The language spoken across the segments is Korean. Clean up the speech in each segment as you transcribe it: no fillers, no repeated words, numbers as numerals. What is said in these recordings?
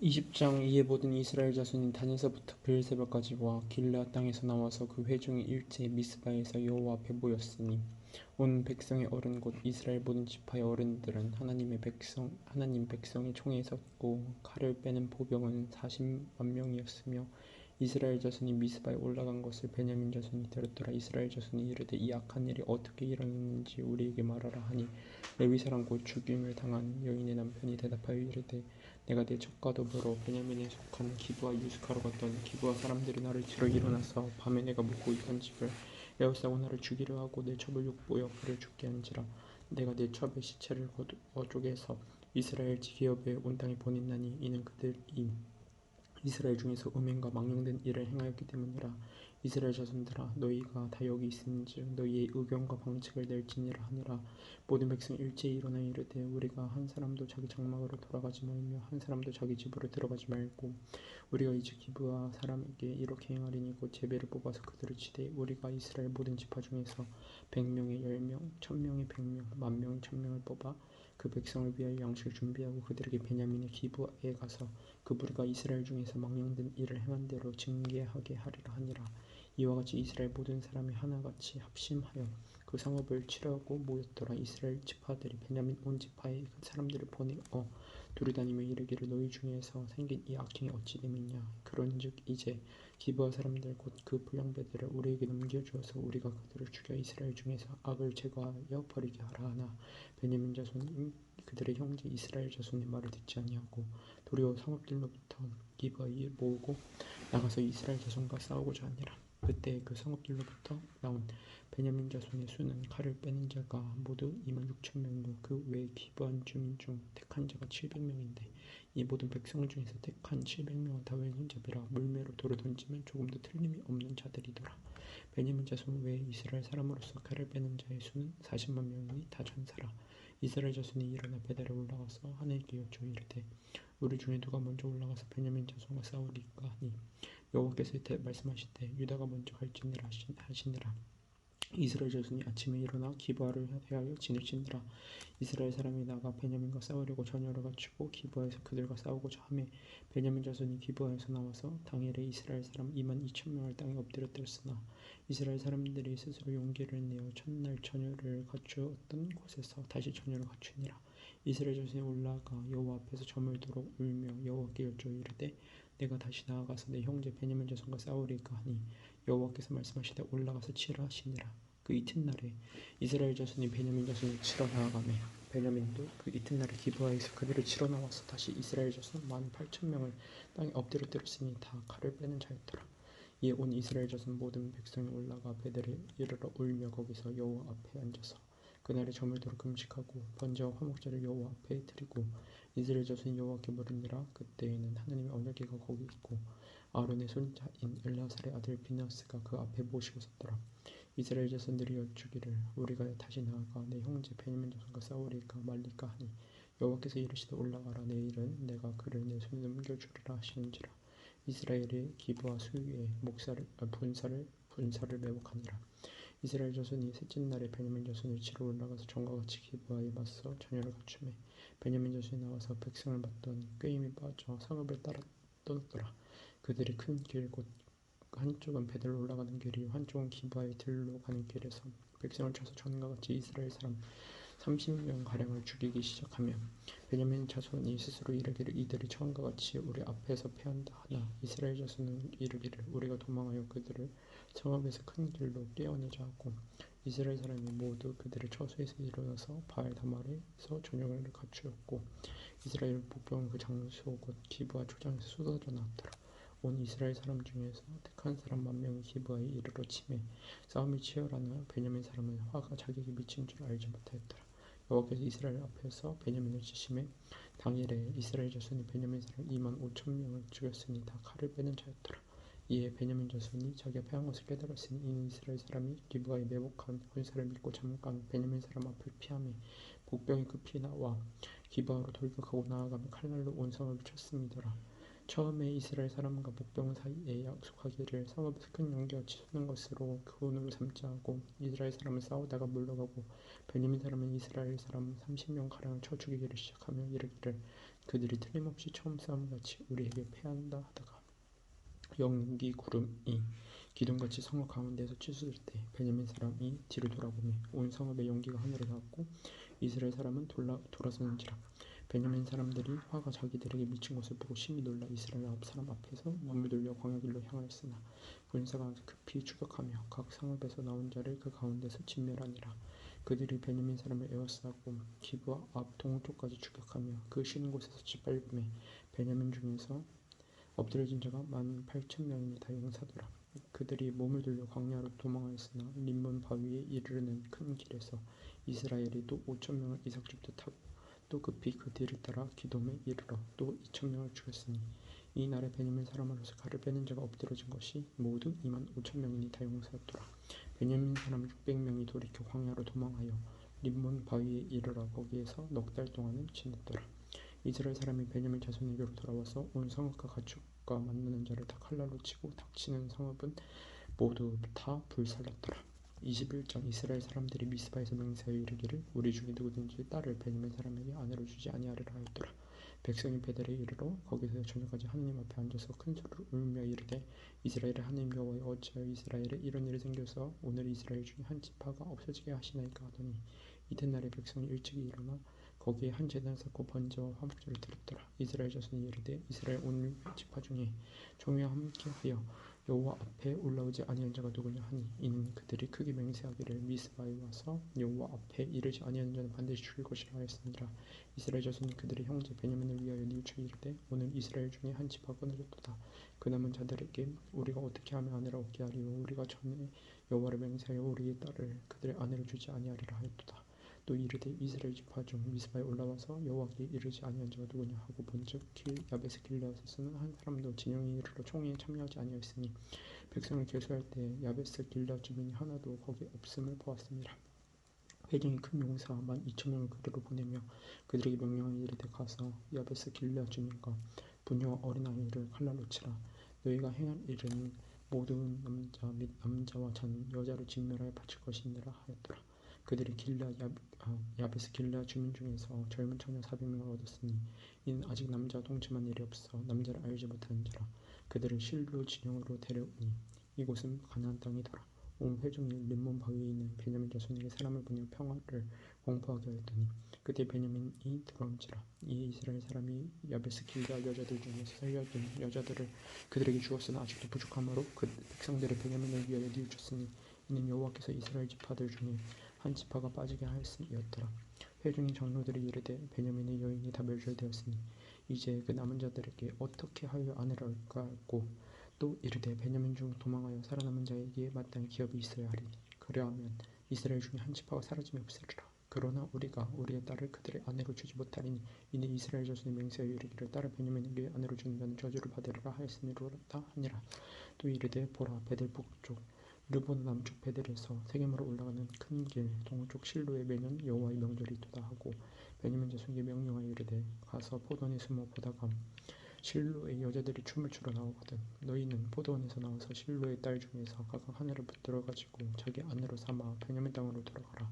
20장. 이에 모든 이스라엘 자손이 단에서부터 브엘세바까지 길르앗 땅에서 나와서 그 회중이 일제히 미스바에서 여호와 앞에 모였으니 온 백성의 어른 곧 이스라엘 모든 지파의 어른들은 하나님 백성의 총에 섰고 칼을 빼는 보병은 40만 명이었으며 이스라엘 자손이 미스바에 올라간 것을 베냐민 자손이 들었더라. 이스라엘 자손이 이르되 이 악한 일이 어떻게 일어났는지 우리에게 말하라 하니 레위 사람 곧 죽임을 당한 여인의 남편이 대답하여 이르되 내가 내 첩과 더불어 베냐민에 속한 기브와 유스카로 갔더니 기브와 사람들이 나를 치러 일어나서 밤에 내가 묵고 있던 집을 에워싸고 나를 죽이려 하고 내 첩을 욕보여 그를 죽게 한지라. 내가 내 첩의 시체를 쪼개서 이스라엘 기업에 온 땅에 보냈나니 이는 그들이 이스라엘 중에서 음행과 망령된 일을 행하였기 때문이라. 이스라엘 자손들아 너희가 다 여기 있은즉 너희의 의견과 방책을 낼지니라 하니라. 모든 백성이 일제히 일어나 이르되 우리가 한 사람도 자기 장막으로 돌아가지 말며 한 사람도 자기 집으로 들어가지 말고 우리가 이제 기브아 사람에게 이렇게 행하리니 곧 제배를 뽑아서 그들을 치되 우리가 이스라엘 모든 지파 중에서 100명에 10명 1000명에 100명 10,000명에 1000명을 뽑아 그 백성을 위하여 양식을 준비하고 그들에게 베냐민의 기브아에 가서 그 무리가 이스라엘 중에서 망령된 일을 행한 대로 징계하게 하리라 하니라. 이와 같이 이스라엘 모든 사람이 하나같이 합심하여 그 성읍을 치려고 모였더라. 이스라엘 지파들이 베냐민 온 지파에 그 사람들을 보내어 두루다니며 이르기를 너희 중에서 생긴 이 악행이 어찌 됨이냐. 그런즉 이제 기브아 사람들 곧 그 불량배들을 우리에게 넘겨주어서 우리가 그들을 죽여 이스라엘 중에서 악을 제거하여 버리게 하라 하나 베냐민 자손이 그들의 형제 이스라엘 자손의 말을 듣지 아니하고 도리어 성읍들로부터 기브아에 모으고 나가서 이스라엘 자손과 싸우고자 하니라. 그때 그 성읍들로부터 나온 베냐민 자손의 수는 칼을 빼는 자가 모두 26,000명이요 그 외에 기브안 주민 중 택한 자가 700명인데 이 모든 백성 중에서 택한 700명은 다 왼손잡이라 물매로 돌을 던지면 조금도 틀림이 없는 자들이더라. 베냐민 자손 외에 이스라엘 사람으로서 칼을 빼는 자의 수는 40만 명이니 다 전사라. 이스라엘 자손이 일어나 베델에 올라가서 하나님께 여쭈어 이르되 우리 중에 누가 먼저 올라가서 베냐민 자손과 싸우리까 하니 여호와께서 말씀하시되 유다가 먼저 갈지니라 하시니라. 이스라엘 자손이 아침에 일어나 기브아를 향하여 진을 치니라. 이스라엘 사람이 나가 베냐민과 싸우려고 전열을 갖추고 기브아에서 그들과 싸우고자 하매 베냐민 자손이 기브아에서 나와서 당일에 이스라엘 사람 22,000명을 땅에 엎드렸으나 이스라엘 사람들이 스스로 용기를 내어 첫날 전열을 갖추었던 곳에서 다시 전열을 갖추니라. 이스라엘 자손이 올라가 여호와 앞에서 저물도록 울며 여호와께 여쭈어 이르되 내가 다시 나아가서 내 형제 베냐민 자손과 싸우리까 하니 여호와께서 말씀하시되 올라가서 치라 하시니라. 그 이튿날에 이스라엘 자손이 베냐민 자손을 치러 나아가매 베냐민도 그 이튿날에 기브아에서 그들을 치러 나와서 다시 이스라엘 자손 18,000명을 땅에 엎드렸으니 다 칼을 빼는 자였더라. 이에 온 이스라엘 자손 모든 백성이 올라가 베델에 이르러 울며 거기서 여호와 앞에 앉아서 그날에 저물도록 금식하고 번제와 화목제를 여호와 앞에 드리고 이스라엘 자손이 여호와께 물으니라. 그때에는 하나님의 언약궤가 거기 있고 아론의 손자인 엘르아살의 아들 비느하스가 그 앞에 모시고 섰더라. 이스라엘 자손들이 여쭈기를 우리가 다시 나아가 내 형제 베냐민 자손과 싸우리까 말리까 하니 여호와께서 이르시되 올라가라. 내일은 내가 그를 내 손에 넘겨주리라 하시는지라. 이스라엘의 기브아 수위에 분사를 매복하니라. 이스라엘 자손이 셋째 날에 베냐민 자손을 치러 올라가서 전과 같이 기브아에 맞서 전열을 갖추매 베냐민 자손이 나와서 백성을 맞더니 꾀임이 빠져 성읍을 따라 떠났더라. 그들이 큰 길 곧 한쪽은 베델로 올라가는 길이요 한쪽은 기브아의 들로 가는 길에서 백성을 쳐서 전과 같이 이스라엘 사람 30명가량을 죽이기 시작하며 베냐민 자손이 스스로 이르기를 이들이 처음과 같이 우리 앞에서 패한다 하나 이스라엘 자손은 이르기를 우리가 도망하여 그들을 성읍에서 큰 길로 떼어내자 하고 이스라엘 사람이 모두 그들의 처소에서 일어나서 바알 다말에서 저녁을 갖추었고 이스라엘 복병은 그 장소 곧 기브아 초장에서 쏟아져 나왔더라. 온 이스라엘 사람 중에서 택한 사람 10,000명이 기브아에 이르러 치매 싸움이 치열하나 베냐민 사람은 화가 자기에게 미친 줄 알지 못하였더라. 여호와께서 이스라엘 앞에서 베냐민을 치심에 당일에 이스라엘 자손이 베냐민 사람 25,000명을 죽였으니 다 칼을 빼는 자였더라. 이에 베냐민 자손이 자기가 패한 것을 깨달았으니 이는 이스라엘 사람이 기브아에 매복한 군사를 믿고 잠깐 베냐민 사람 앞을 피하매 복병이 급히 나와 기브아로 돌격하고 나아가며 칼날로 온 성읍을 쳤음이더라. 처음에 이스라엘 사람과 복병 사이에 약속하기를 성읍에서 큰 연기같이 솟는 것으로 교훈으로 삼자 하고 이스라엘 사람은 싸우다가 물러가고 베냐민 사람은 이스라엘 사람 30명가량을 쳐 죽이기를 시작하며 이르기를 그들이 틀림없이 처음 싸움같이 우리에게 패한다 하다가 연기 구름이 기둥같이 성읍 가운데에서 치솟을 때 베냐민 사람이 뒤를 돌아보며 온 성읍의 연기가 하늘에 닿았고 이스라엘 사람은 돌아서는지라. 베냐민 사람들이 화가 자기들에게 미친 것을 보고 심히 놀라 이스라엘 사람 앞에서 몸을 돌려 광야길로 향하였으나 군사가 급히 추격하며 각 성읍에서 나온 자를 그 가운데서 진멸하니라. 그들이 베냐민 사람을 에워싸고 기브아 앞 동쪽까지 추격하며 그 쉬는 곳에서 짓밟음에 베냐민 중에서 엎드려진 자가 18,000명이니 다 용사더라. 그들이 몸을 돌려 광야로 도망하였으나 림몬 바위에 이르르는 큰 길에서 이스라엘이 또 5,000명을 이삭 집도 타고 또 급히 그 뒤를 따라 기돔에 이르러 또 2,000명을 죽였으니 이 날에 베냐민 사람으로서 칼을 빼는 자가 엎드러진 것이 모두 25,000명이니 다 용사였더라. 베냐민 사람 600명이 돌이켜 광야로 도망하여 림몬 바위에 이르러 거기에서 넉 달 동안을 지냈더라. 이스라엘 사람이 베냐민 자손에게로 돌아와서 온 성읍과 가축과 만나는 자를 다 칼날로 치고 닥치는 성읍은 모두 다 불살랐더라. 21장 이스라엘 사람들이 미스바에서 맹세하여 이르기를 우리 중에 누구든지 딸을 베냐민 사람에게 아내로 주지 아니하리라 하였더라. 백성이 베델에 이르러 거기서 저녁까지 하나님 앞에 앉아서 큰 소리로 울며 이르되 이스라엘의 하나님 여호와여 어찌하여 이스라엘에 이런 일이 생겨서 오늘 이스라엘 중에 한 지파가 없어지게 하시나이까 하더니 이튿날에 백성이 일찍이 일어나 거기에 한 제단을 쌓고 번제와 화목제를 드렸더라. 이스라엘 자손이 이르되 이스라엘 온 지파 중에 종이와 함께하여 여호와 앞에 올라오지 아니한 자가 누구냐 하니 이는 그들이 크게 맹세하기를 미스바에 와서 여호와 앞에 이르지 아니하는 자는 반드시 죽일 것이라 하였으니라. 이스라엘 자손이 그들의 형제 베냐민을 위하여 뉘우쳐 이르되 오늘 이스라엘 중에 한 지파가 끊어졌도다. 그 남은 자들에게 우리가 어떻게 하며 아내를 얻게 하리요 우리가 전에 여호와를 맹세하여 우리의 딸을 그들의 아내로 주지 아니하리라 하였도다. 또 이르되 이스라엘 지파 중 미스바에 올라와서 여호와께 이르지 아니한 자가 누구냐 하고 본즉 야베스 길르앗에서는 한 사람도 진영에 이르러 총회에 참여하지 아니하였으니 백성을 계수할 때 야베스 길르앗 주민이 하나도 거기 없음을 보았습니다. 회중이 큰 용사 12,000명을 그리로 보내며 그들에게 명령하여 이르되 가서 야베스 길르앗 주민과 부녀와 어린아이를 칼날로 치라. 너희가 행할 일은 모든 남자 및 남자와 자는 여자를 진멸하여 바칠 것이니라 하였더라. 그들이 야베스 길르앗 주민 중에서 젊은 청년 400명을 얻었으니 이는 아직 남자와 동침한 일이 없어 남자를 알지 못하는 자라. 그들을 실로 진영으로 데려오니 이곳은 가나안 땅이더라. 온 회중이 림몬 바위에 있는 베냐민 자손에게 사람을 보내어 평화를 공포하게 하였더니 그때 베냐민이 들어온지라. 이에 이스라엘 사람이 야베스 길르앗 여자들 중에서 살려둔 여자들을 그들에게 주었으나 아직도 부족하므로 그 백성들을 베냐민을 위하여 뉘우쳤으니 이는 여호와께서 이스라엘 지파들 중에 한 지파가 빠지게 하였음이었더라. 회중의 장로들이 이르되 베냐민의 여인이 다 멸절되었으니 이제 그 남은 자들에게 어떻게 하여 아내를 얻까 하고 또 이르되 베냐민 중 도망하여 살아남은 자에게 마땅히 기업이 있어야 하리니 그리하면 이스라엘 중에 한 지파가 사라짐이 없으리라. 그러나 우리가 우리의 딸을 그들의 아내로 주지 못하리니 이는 이스라엘 자손이 맹세하여 이르기를 딸을 베냐민에게 아내로 주는 자는 저주를 받으리라 하였으니로다 하니라. 또 이르되 보라 베델 북쪽 르본 남쪽 베델에서 세겜으로 올라가는 큰 길 동쪽 실로에 매년 여호와의 명절이 있도다 하고 베냐민 자손에게 명령하여 이르되 가서 포도원에 숨어 보다가 실로의 여자들이 춤을 추러 나오거든 너희는 포도원에서 나와서 실로의 딸 중에서 각각 하나를 붙들어 가지고 자기 아내로 삼아 베냐민 땅으로 돌아가라.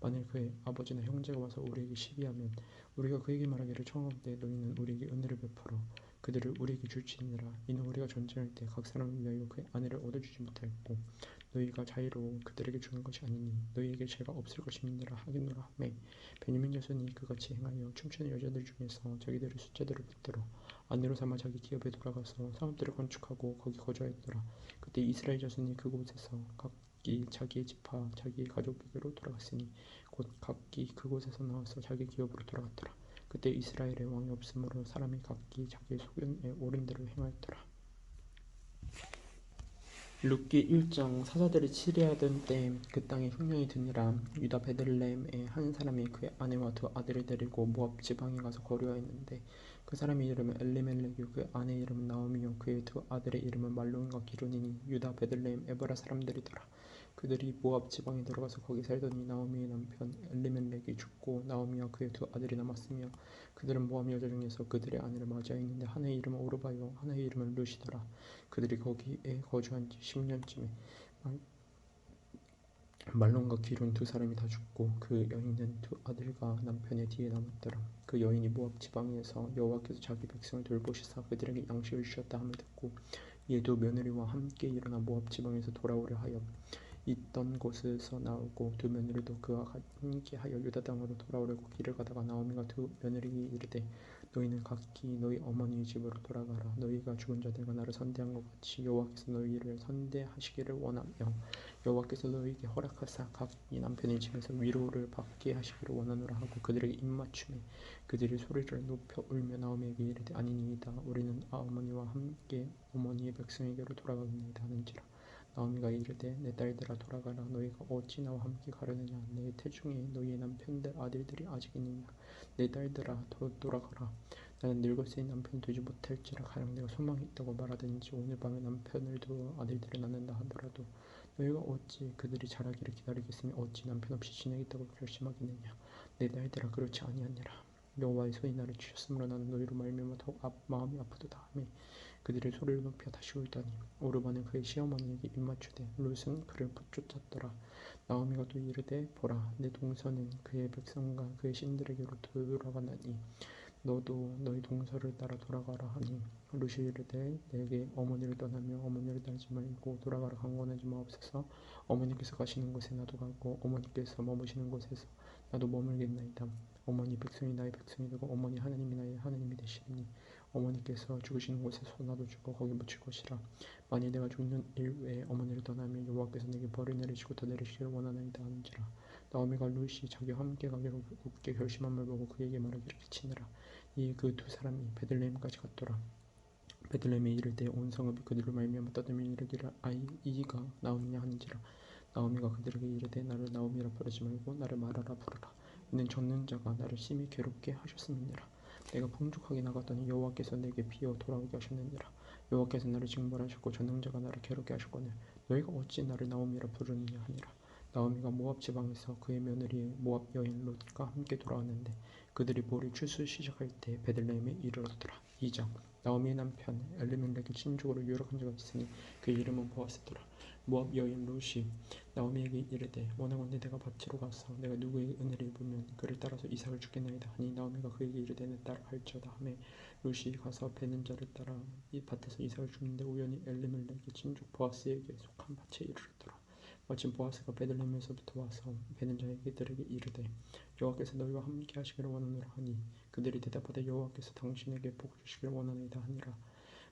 만일 그의 아버지나 형제가 와서 우리에게 시비하면 우리가 그에게 말하기를 청하건대 너희는 우리에게 은혜를 베풀어 그들을 우리에게 줄지니라. 이는 우리가 전쟁할 때 각 사람을 위하여 그의 아내를 얻어주지 못하였고 너희가 자유로 그들에게 주는 것이 아니니 너희에게 죄가 없을 것임이니라 하겠노라 하매 베냐민 자손이 그같이 행하여 춤추는 여자들 중에서 자기들의 숫자대로 붙들어 아내로 삼아 자기 기업에 돌아가서 성읍들을 건축하고 거기 거주하였더라. 그때 이스라엘 자손이 그곳에서 각기 자기의 지파 자기의 가족에게로 돌아갔으니 곧 각기 그곳에서 나와서 자기 기업으로 돌아갔더라. 그때 이스라엘에 왕이 없으므로 사람이 각기 자기의 소견에 옳은 대로 행하였더라. 룻기 1장 사사들이 치리하던 때에 그 땅에 흉년이 드니라. 유다 베들레헴의 한 사람이 그의 아내와 두 아들을 데리고 모압 지방에 가서 거류하였는데 그 사람의 이름은 엘리멜렉이요 그의 아내의 이름은 나오미요 그의 두 아들의 이름은 말론과 기론이니 유다 베들레헴 에브라 사람들이더라. 그들이 모압 지방에 들어가서 거기 살더니 나오미의 남편 엘리멜렉이 죽고 나오미와 그의 두 아들이 남았으며 그들은 모압 여자 중에서 그들의 아내를 맞이하였는데 하나의 이름은 오르바요 하나의 이름은 룻이더라. 그들이 거기에 거주한 지 10년쯤에 말론과 기론 두 사람이 다 죽고 그 여인은 두 아들과 남편의 뒤에 남았더라. 그 여인이 모압 지방에서 여호와께서 자기 백성을 돌보시사 그들에게 양식을 주셨다 함을 듣고 이에 두 며느리와 함께 일어나 모압 지방에서 돌아오려 하여 있던 곳에서 나오고 두 며느리도 그와 함께 하여 유다 땅으로 돌아오려고 길을 가다가 나오미가 두 며느리에게 이르되 너희는 각기 너희 어머니의 집으로 돌아가라. 너희가 죽은 자들과 나를 선대한 것 같이 여호와께서 너희를 선대하시기를 원하며 여호와께서 너희에게 허락하사 각기 남편의 집에서 위로를 받게 하시기를 원하노라 하고 그들에게 입맞추매 그들이 소리를 높여 울며 나오미에게 이르되 아니니이다. 우리는 어머니와 함께 어머니의 백성에게로 돌아가겠나이다 하는지라. 나오미가 이르되 내 딸들아 돌아가라. 너희가 어찌 나와 함께 가려느냐. 내 태중에 너희의 남편들 아들들이 아직 있느냐. 내 딸들아 돌아가라. 나는 늙었으니 남편을 두지 못할지라. 가령 내가 소망이 있다고 말하든지 오늘 밤에 남편을 두어 아들들을 낳는다 하더라도 너희가 어찌 그들이 자라기를 기다리겠으며 어찌 남편 없이 지내겠다고 결심하겠느냐. 내 딸들아 그렇지 아니하니라. 여호와의 손이 나를 주셨으므로 나는 너희로 말미암아 더욱 마음이 아프도다 하매 그들이 소리를 높여 다시 울더니 오르반은 그의 시어머니에게 입맞추되 룻은 그를 붙쫓았더라. 나오미가 또 이르되 보라 내 동서는 그의 백성과 그의 신들에게로 돌아가나니 너도 너희 동서를 따라 돌아가라 하니 룻이 이르되 내게 어머니를 떠나며 어머니를 따르지 말고 돌아가라 강권하지 마옵소서. 어머니께서 가시는 곳에 나도 가고 어머니께서 머무시는 곳에서 나도 머물겠나이다. 어머니 백성이 나의 백성이 되고 어머니 하나님이 나의 하나님이 되시리니 어머니께서 죽으시는 곳에서 나도 죽어 거기 묻힐 것이라. 만일 내가 죽는 일 외에 어머니를 떠나면 여호와께서 내게 벌을 내리시고 더 내리시기를 원하나이다 하는지라. 나오미가 룻이 자기와 함께 가기로 굳게 결심함을 보고 그에게 말하기를 기치니라. 이에 그 두 사람이 베들레헴까지 갔더라. 베들레헴에 이를 때 온 성읍이 그들로 말미암아 떠들며 이르기를 이가 나오느냐 하는지라. 나오미가 그들에게 이르되 나를 나오미라 부르지 말고 나를 마라라 부르라. 이는 젖는 자가 나를 심히 괴롭게 하셨음이니라. 내가 풍족하게 나갔더니 여호와께서 내게 비어 돌아오게 하셨느니라. 여호와께서 나를 징벌하셨고 젖는 자가 나를 괴롭게 하셨거늘 너희가 어찌 나를 나오미라 부르느냐 하니라. 나오미가 모압 지방에서 그의 며느리 모압 여인 롯과 함께 돌아왔는데 그들이 보리 추수 시작할 때 베들레헴에 이르렀더라. 2장 나오미의 남편 엘리멜렉이 친족으로 유력한 자가 있으니 그의 이름은 보아스더라. 모압 여인 롯이 나오미에게 이르되 원하건대 내가 밭으로 가서 내가 누구에게 은혜를 입으면 그를 따라서 이삭을 주겠나이다 하니 나오미가 그에게 이르되 내 딸아 갈지어다 하매 롯이 가서 베는 자를 따라 이 밭에서 이삭을 주는데 우연히 엘리멜렉의 친족 보아스에게 속한 밭에 이르렀더라. 마침 보아스가 베들레헴에서부터 와서 베는 자에게들에게 이르되 여호와께서 너희와 함께 하시기를 원하노라 하니 그들이 대답하되 여호와께서 당신에게 복 주시기를 원하나이다 하니라.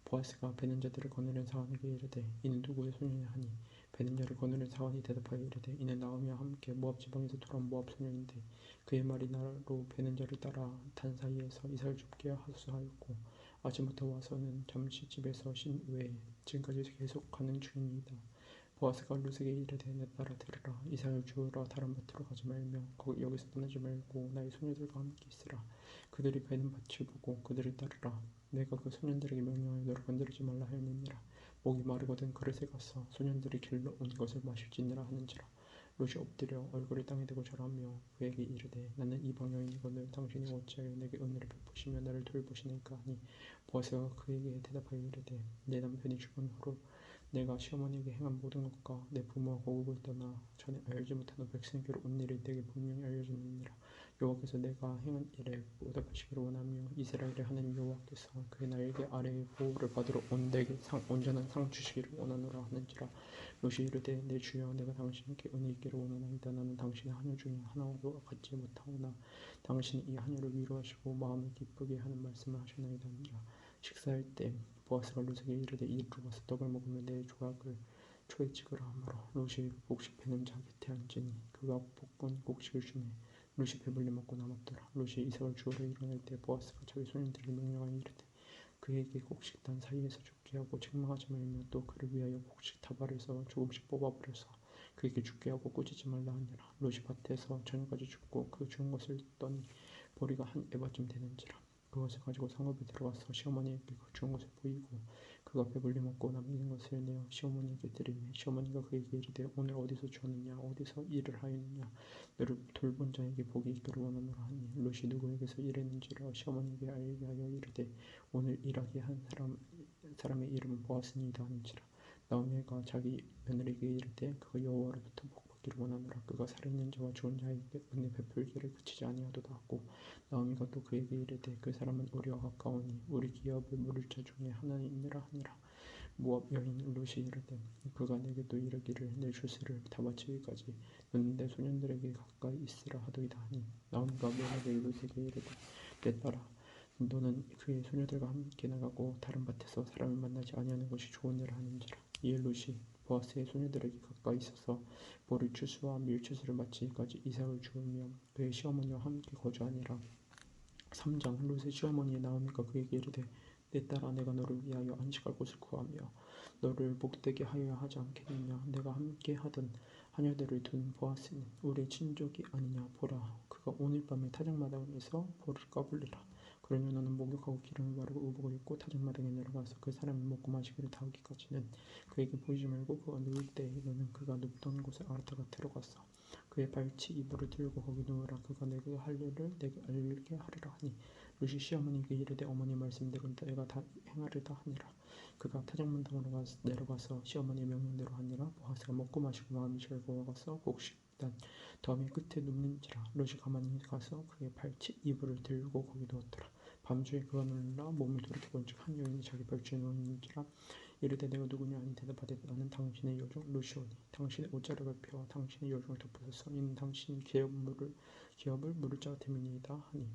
보아스가 베는 자들을 거느린 사원에게 이르되 이는 누구의 소녀냐 하니 베는 자를 거느린 사원이 대답하여 이르되 이는 나오미와 함께 모압 지방에서 돌아온 모압 소녀인데 그의 말이 나로 베는 자를 따라 단 사이에서 이삭을 줍게 하소서 하였고 아침부터 와서는 잠시 집에서 쉰 외에 지금까지 계속 가는 중이니이다. 보아스가 룻에게 이르되 내 딸아 들으라. 이삭을 주우러 다른 밭으로 가지 말며 여기서 떠나지 말고 나의 소녀들과 함께 있으라. 그들이 베는 밭을 보고 그들을 따르라. 내가 그 소년들에게 명령하여 너를 건드리지 말라 하였느니라. 목이 마르거든 그릇에 가서 소년들이 길러 온 것을 마실지니라 하는지라. 롯이 엎드려 얼굴을 땅에 대고 절하며 그에게 이르되 나는 이방 여인이거늘 당신이 어찌하여 내게 은혜를 베푸시며 나를 돌보시나이까 하니 보아스가 그에게 대답하여 이르되 내 남편이 죽은 후로 내가 시어머니에게 행한 모든 것과 내 부모와 고국을 떠나 전에 알지 못하는 백성에게로 온 일이 내게 분명히 알려졌느니라. 여호와께서 내가 행한 일에 보답하시기를 원하며 이스라엘의 하나님 여호와께서 그의 날개 아래의 보호를 받으러 온 내게 온전한 상 주시기를 원하노라 하는지라. 롯이 이르되 내 주여 내가 당신께 은혜 있기를 원하나이다. 나는 당신의 하녀 중에 하나와도 갖지 못하오나 당신이 이 하녀를 위로하시고 마음을 기쁘게 하는 말씀을 하셨나이다 하니라. 식사할 때 보아스가 롯에게 이르되 이리로 와서 떡을 먹으며 내 조각을 초에 찍으라 하므로 롯이 곡식 베는 자 곁에 앉으니 그가 볶은 곡식을 주매 롯이 배불리 먹고 남았더라. 롯이 이삭을 주우러 일어날 때 보아스가 자기 손님들에게 명령하여 이르되 그에게 곡식 단 사이에서 죽게 하고 책망하지 말며 또 그를 위하여 곡식 타발에서 조금씩 뽑아버려서 그에게 죽게 하고 꾸짖지 말라 하니라. 롯이 밭에서 저녁까지 죽고 그 죽은 것을 떠니 보리가 한 에바쯤 되는지라. 그것을 가지고 성읍에 들어가서 시어머니에게 그 죽은 것을 보이고 그가 배불리 먹고 남긴 것을 내어 시어머니에게 드리매 시어머니가 그에게 이르되 오늘 어디서 주었느냐 어디서 일을 하였느냐 너를 돌본 자에게 복이 있기를 원하노라 하니 롯이 누구에게서 일했는지를 시어머니에게 알게 하여 이르되 오늘 일하게 한 사람의 이름은 보아스니이다 하는지라. 나오미가 자기 며느리에게 이르되 그가 여호와로부터 복 받기를 원하노라. 그가 살아있는 자와 죽은 자에게 은혜 베풀기를 그치지 아니하도다 하고 나오미가 또 그에게 이르되 그 사람은 우리와 가까우니 우리 기업을 물을 자 중에 하나이니라 하니라. 모압 여인 룻이 이르되 그가 내게도 이르기를 내 주스를 다 바치기까지 너는 내 소년들에게 가까이 있으라 하도이다 하니 나오미가 모압의 룻에게 이르되 내 딸아 너는 그의 소녀들과 함께 나가고 다른 밭에서 사람을 만나지 아니하는 것이 좋으니라 하는지라. 이에 룻이 보아스의 소녀들에게 가까이 있어서 보리 추수와 밀 추수를 마치기까지 이삭을 주우며 그의 시어머니와 함께 거주하니라. 3장 룻의 시어머니 나오미가 그에게 이르되 내 딸아 내가 너를 위하여 안식할 곳을 구하며 너를 복되게 하여야 하지 않겠느냐. 내가 함께 하던 하녀들을 둔 보아스는 우리 친족이 아니냐. 보라 그가 오늘 밤에 타작마당에서 볼을 까불리라. 그러면 너는 목욕하고 기름을 바르고 의복을 입고 타작마당에 내려가서 그 사람이 먹고 마시기를 다하기까지는 그에게 보이지 말고 그가 누울 때에 너는 그가 눕던 곳을 알았다가 데려가서 그의 발치 이불을 들고 거기 누우라. 그가 내게 할 일을 내게 알게 하리라 하니 룻이 시어머니에게 이르되 어머니 말씀대로 내가 다 행하리다 하니라. 그가 타작마당으로 내려가서 시어머니의 명령대로 하니라. 보아스가 먹고 마시고 마음이 즐거워가서 곡식단 더미 끝에 눕는지라. 룻이 가만히 가서 그의 발치 이불을 들고 거기 누웠더라. 밤중에 그가 놀라 몸을 돌이켜 본즉 한 여인이 자기 발치에 누웠는지라. 이르되 내가 누구냐 하니 대답하되 나는 당신의 여종 룻이오니 당신의 옷자락을 펴 당신의 여종을 덮으소서. 이는 당신 기업을 물을 자 됨이니이다 하니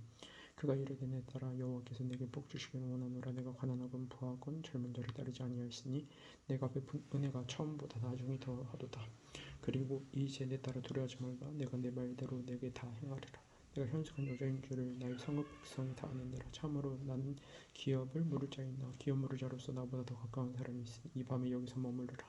그가 이르되 내 딸아 여호와께서 내게 복 주시기를 원하노라. 내가 가난하건 부하건 젊은 자를 따르지 아니하였으니 내가 베푼 은혜가 처음보다 나중이 더하도다. 그리고 이제 내 딸아 두려워하지 말라. 내가 내 말대로 내게 다 행하리라. 내가 현숙한 여자인 줄을 나의 성읍 백성이 다 아느니라. 참으로 나는 기업을 물을 자이나 기업 물을 자로서 나보다 더 가까운 사람이 있으니 이 밤에 여기서 머무르라.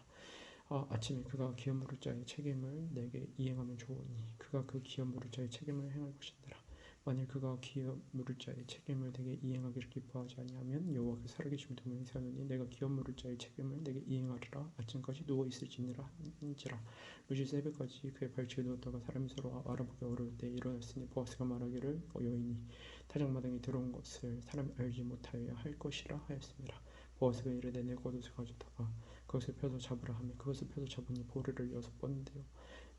아침에 그가 기업 물을 자의 책임을 내게 이행하면 좋으니 그가 그 기업 물을 자의 책임을 행할 것이니라. 만일 그가 기업 물을 자의 책임을 내게 이행하기를 기뻐하지 아니하면 여호와께서 살아계심 두 맹세하노니 내가 기업 물을 자의 책임을 내게 이행하리라. 아침까지 누워 있을지니라 한지라. 룻이 새벽까지 그의 발치에 누웠다가 사람이 서로 알아보기 어려울 때 일어났으니 보아스가 말하기를 여인이 타작마당에 들어온 것을 사람이 알지 못하여야 할 것이라 하였습니다. 보아스가 이르되 내 겉옷을 가져다가 그것을 펴서 잡으라 하며 그것을 펴서 잡으니 보리를 6번 되어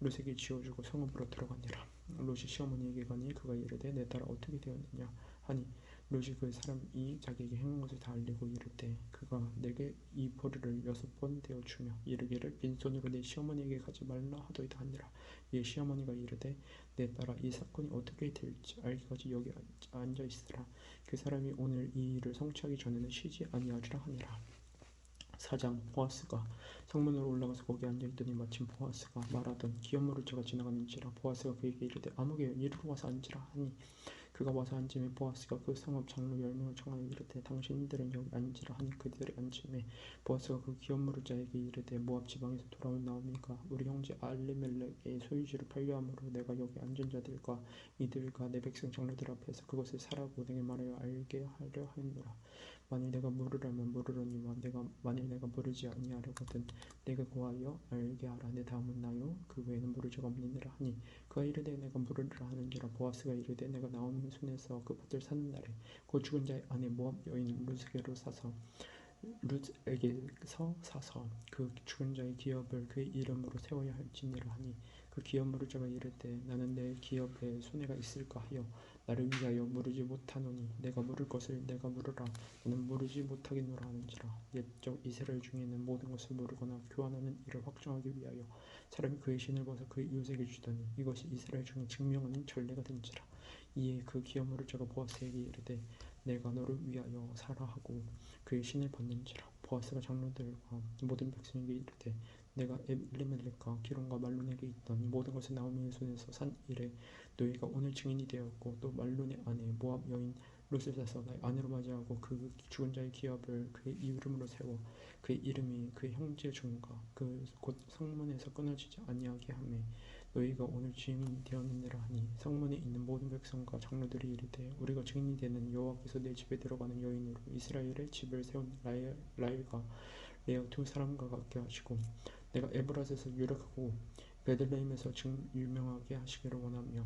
룻에게 지어주고 성읍으로 들어가니라. 룻이 시어머니에게 가니 그가 이르되 내 딸아 어떻게 되었느냐 하니 룻이 그 사람이 자기에게 행한 것을 다 알리고 이르되 그가 내게 이 보리를 6번 되어 주며 이르기를 빈손으로 내 시어머니에게 가지 말라 하더이다 하니라. 이에 시어머니가 이르되 내 딸아 이 사건이 어떻게 될지 알기까지 여기 앉아 있으라. 그 사람이 오늘 이 일을 성취하기 전에는 쉬지 아니하리라 하니라. 4장 보아스가 성문으로 올라가서 거기 앉아있더니 마침 보아스가 말하던 기업 물을 자가 지나가는지라. 보아스가 그에게 이르되 아무개 이리로 와서 앉으라 하니 그가 와서 앉음에 보아스가 그 성읍 장로 10명을 청하여 이르되 당신들은 여기 앉으라 하니 그들이 앉음에 보아스가 그 기업 물을 자에게 이르되 모압 지방에서 돌아온 나오미가 우리 형제 알리멜렉의 소유지를 팔려함으로 내가 여기 앉은 자들과 이들과 내 백성 장로들 앞에서 그것을 사라고 내게 말하여 알게 하려 하였노라. 만일 내가 물으라면 물으려니와 만일 내가 물으지 아니하려거든 내가 고하여 알게 하라. 내 다음은 나요 그 외에는 물을 자가 없느니라 하니 그가 이르되 내가 물으리라 하는지라. 보아스가 이르되 내가 나오미의 손에서 그 밭을 사는 날에 그 죽은 자의 아내 모압 여인 룻에게서 사서 그 죽은 자의 기업을 그의 이름으로 세워야 할지니라 하니 그 기업 물을 자가 이르되 나는 내 기업에 손해가 있을까 하여 나를 위하여 물으지 못하노니 내가 물을 것을 내가 물으라. 나는 물으지 못하겠노라 하는지라. 옛적 이스라엘 중에는 모든 것을 모르거나 교환하는 일을 확정하기 위하여 사람이 그의 신을 벗어 그의 이웃에게 주더니 이것이 이스라엘 중에 증명하는 전례가 된지라. 이에 그 기업 물을 자가 보아스에게 이르되 내가 너를 위하여 사라 하고 그의 신을 벗는지라. 보아스가 장로들과 모든 백성에게 이르되 내가 엘리멜렉과 기론과 말론에게 있던 모든 것을 나오미의 손에서 산 일에 너희가 오늘 증인이 되었고 또 말론의 아내 모압 여인 룻을 사서 나의 아내로 맞이하고 그 죽은 자의 기업을 그의 이름으로 세워 그의 이름이 그의 형제 중과 그 곧 성문에서 끊어지지 아니하게 하매 너희가 오늘 증인이 되었느니라 하니 성문에 있는 모든 백성과 장로들이 이르되 우리가 증인이 되는 여호와께서 내 집에 들어가는 여인으로 이스라엘의 집을 세운 라엘과 레아 두 사람과 같게 하시고 내가 에브라스에서 유력하고 베들레헴에서 유명하게 하시기를 원하며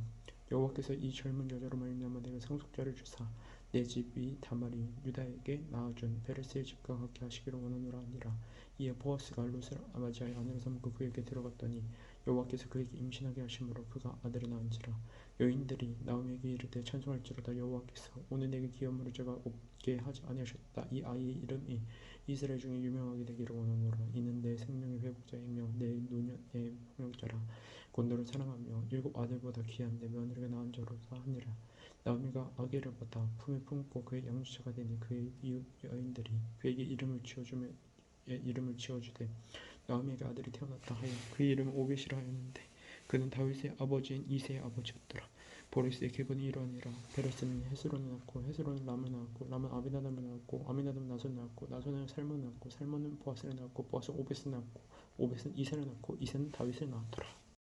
여호와께서 이 젊은 여자로 말미암아 내가 상속자를 주사 내 집이 다말이 유다에게 낳아준 베레스의 집과 같게 하시기를 원하노라 하니라. 이에 보아스가 룻을 맞이하여 아내로 삼고 그에게 들어갔더니 여호와께서 그에게 임신하게 하심으로 그가 아들을 낳은지라. 여인들이 나오미에게 이르되 찬송할지로다. 여호와께서 오늘 내게 기업으로 제가 없게 하지 아니하셨다. 이 아이의 이름이 이스라엘 중에 유명하게 되기를 원하노라. 이는 내 생명의 회복자이며 내 노년의 폭력자라. 곧 너를 사랑하며 일곱 아들보다 귀한 내 며느리가 낳은 자로다 하니라. 나오미가 아기를 받아 품에 품고 그의 양주차가 되니 그의 이웃 여인들이 그에게 이름을 지어주되 나오미에게 아들이 태어났다 하여 그의 이름을 오벳이라 하였는데 그는 다윗의 아버지인 이새의 아버지였더라. 보레스의 계보는 이러하니라. 베레스는 헤스론을 낳고 헤스론은 람을 낳았고 람은 아미나답을 낳았고 아미나답은 나손을 낳았고 나손은 살몬을 낳았고 살몬은 보아스를 낳았고 보아스는 오벳을 낳았고 오벳은 이새를 낳았고 이새는 다윗을 낳았더라.